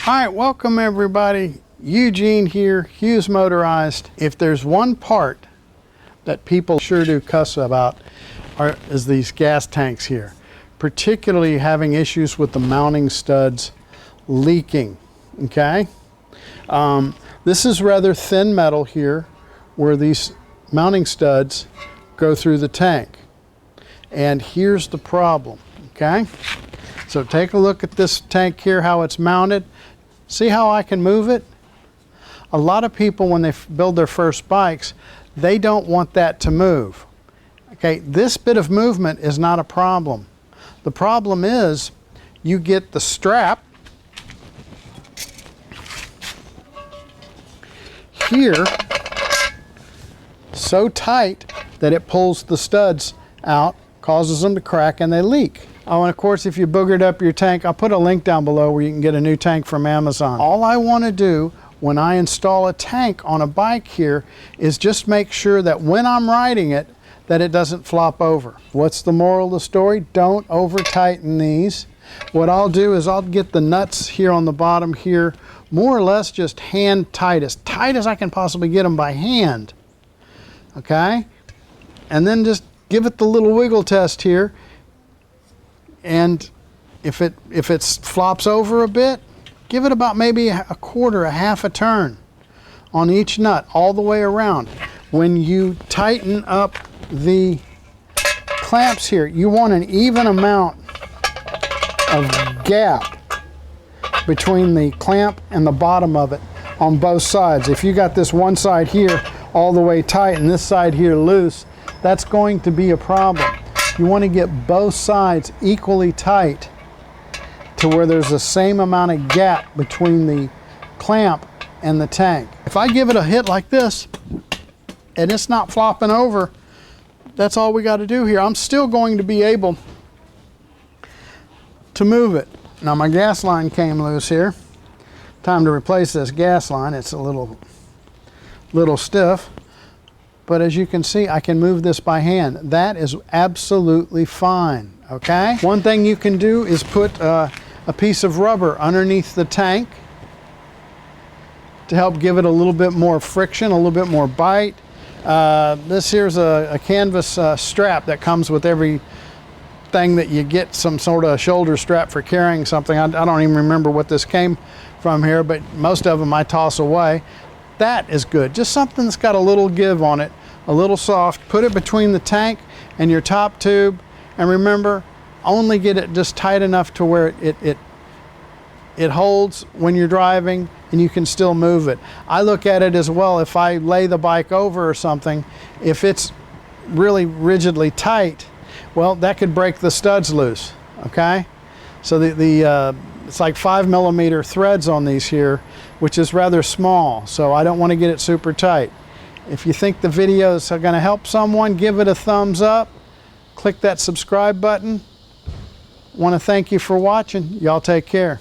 All right, welcome everybody. Eugene here, Hughes Motorized. If there's one part that people sure do cuss about is these gas tanks here, particularly having issues with the mounting studs leaking, okay? This is rather thin metal here where these mounting studs go through the tank. And here's the problem, okay? So take a look at this tank here, how it's mounted. See how I can move it? A lot of people, when they build their first bikes, they don't want that to move. Okay, this bit of movement is not a problem. The problem is you get the strap here so tight that it pulls the studs out, causes them to crack, and they leak. Oh, and of course, if you boogered up your tank, I'll put a link down below where you can get a new tank from Amazon. All I want to do when I install a tank on a bike here is just make sure that when I'm riding it, that it doesn't flop over. What's the moral of the story? Don't over tighten these. What I'll do is I'll get the nuts here on the bottom here, more or less just hand tight as I can possibly get them by hand. Okay? And then just give it the little wiggle test here. And if it flops over a bit, give it about maybe a quarter, a half a turn on each nut all the way around. When you tighten up the clamps here, you want an even amount of gap between the clamp and the bottom of it on both sides. If you got this one side here all the way tight and this side here loose, that's going to be a problem. You want to get both sides equally tight to where there's the same amount of gap between the clamp and the tank. If I give it a hit like this and it's not flopping over, that's all we got to do here. I'm still going to be able to move it. Now my gas line came loose here. Time to replace this gas line. It's a little stiff. But as you can see, I can move this by hand. That is absolutely fine, okay? One thing you can do is put a piece of rubber underneath the tank to help give it a little bit more friction, a little bit more bite. This here's a canvas strap that comes with every thing that you get, some sort of shoulder strap for carrying something. I don't even remember what this came from here, but most of them I toss away. That is good. Just something that's got a little give on it, a little soft. Put it between the tank and your top tube, and remember, only get it just tight enough to where it holds when you're driving and you can still move it. I look at it as well, if I lay the bike over or something, if it's really tight, well, that could break the studs loose, okay? So it's like 5mm threads on these here, which is rather small, so I don't want to get it super tight. If you think the videos are going to help someone, give it a thumbs up. Click that subscribe button. Want to thank you for watching. Y'all take care.